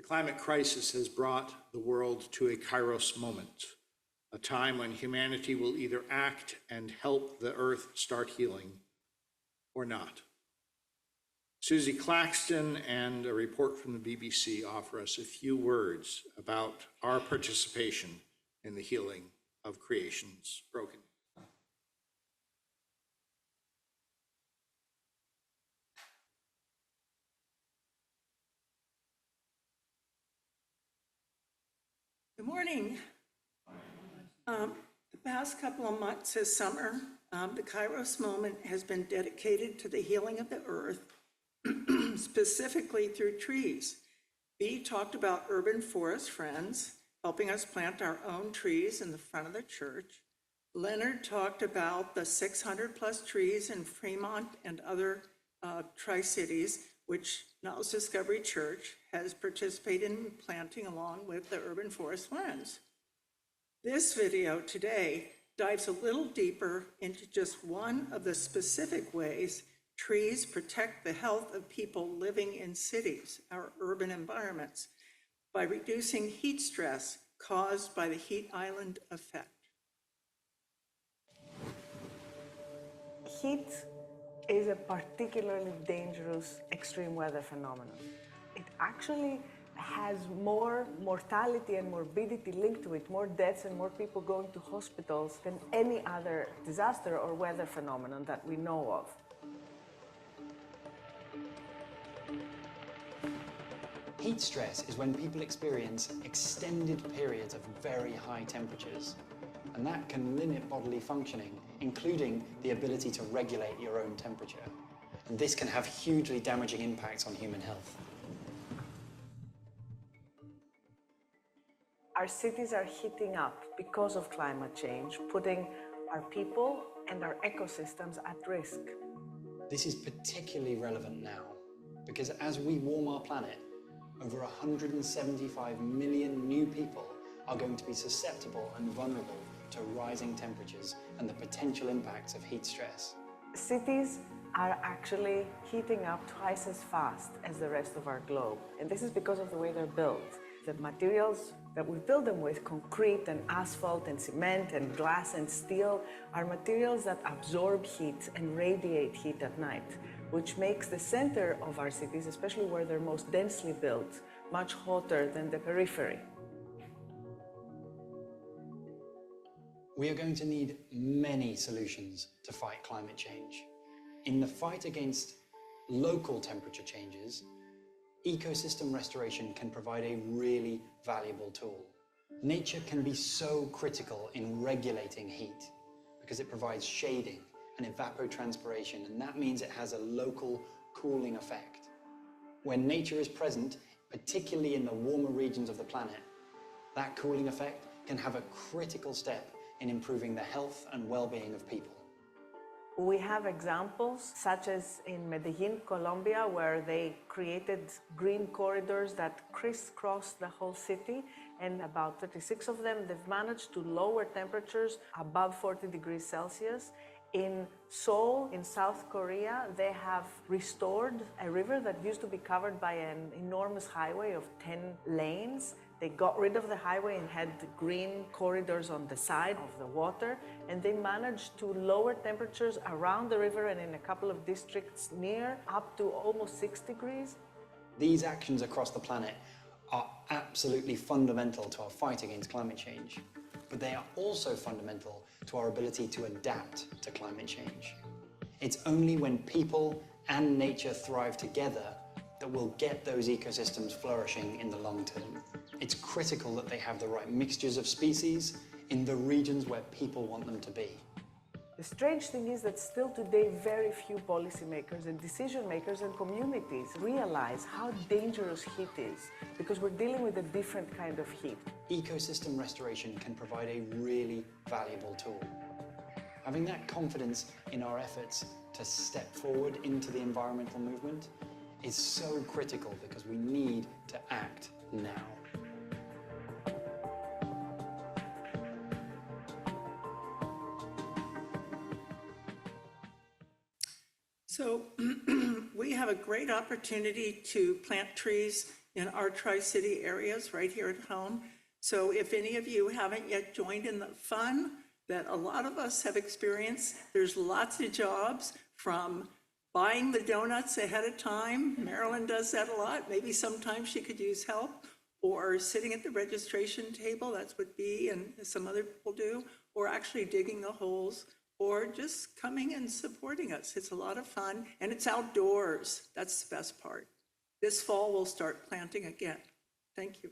The climate crisis has brought the world to a Kairos moment, a time when humanity will either act and help the earth start healing or not. Susie Claxton and a report from the BBC offer us a few words about our participation in the healing of creation's brokenness. Good morning. The past couple of months this summer, the Kairos moment has been dedicated to the healing of the earth, specifically through trees. Bea talked about urban forest friends, helping us plant our own trees in the front of the church. Leonard talked about the 600 plus trees in Fremont and other Tri-Cities, which Niles Discovery Church has participated in planting along with the urban forest friends. This video today dives a little deeper into just one of the specific ways trees protect the health of people living in cities, our urban environments, by reducing heat stress caused by the heat island effect. Heat is a particularly dangerous extreme weather phenomenon. It actually has more mortality and morbidity linked to it, more deaths and more people going to hospitals than any other disaster or weather phenomenon that we know of. Heat stress is when people experience extended periods of very high temperatures, and that can limit bodily functioning, including the ability to regulate your own temperature. And this can have hugely damaging impacts on human health. Our cities are heating up because of climate change, putting our people and our ecosystems at risk. This is particularly relevant now, because as we warm our planet, over 175 million new people are going to be susceptible and vulnerable to rising temperatures and the potential impacts of heat stress. Cities are actually heating up twice as fast as the rest of our globe. And this is because of the way they're built. The materials that we build them with, concrete and asphalt and cement and glass and steel, are materials that absorb heat and radiate heat at night, which makes the center of our cities, especially where they're most densely built, much hotter than the periphery. We are going to need many solutions to fight climate change. In the fight against local temperature changes, ecosystem restoration can provide a really valuable tool. Nature can be so critical in regulating heat because it provides shading and evapotranspiration, and that means it has a local cooling effect. When nature is present, particularly in the warmer regions of the planet, that cooling effect can have a critical step in improving the health and well-being of people. We have examples such as in Medellin, Colombia, where they created green corridors that crisscross the whole city, and about 36 of them, they've managed to lower temperatures above 40 degrees Celsius. In Seoul, in South Korea, they have restored a river that used to be covered by an enormous highway of 10 lanes. They got rid of the highway and had green corridors on the side of the water, and they managed to lower temperatures around the river and in a couple of districts near up to almost 6 degrees. These actions across the planet are absolutely fundamental to our fight against climate change, but they are also fundamental to our ability to adapt to climate change. It's only when people and nature thrive together that we'll get those ecosystems flourishing in the long term. It's critical that they have the right mixtures of species in the regions where people want them to be. The strange thing is that still today very few policymakers and decision makers and communities realize how dangerous heat is, because we're dealing with a different kind of heat. Ecosystem restoration can provide a really valuable tool. Having that confidence in our efforts to step forward into the environmental movement is so critical because we need to act now. So we have a great opportunity to plant trees in our Tri-City areas right here at home. So if any of you haven't yet joined in the fun that a lot of us have experienced, there's lots of jobs, from buying the donuts ahead of time. Marilyn does that a lot. Maybe sometimes she could use help, or sitting at the registration table. That's what Bee and some other people do, or actually digging the holes, or just coming and supporting us. It's a lot of fun, and it's outdoors. That's the best part. This fall, we'll start planting again. Thank you.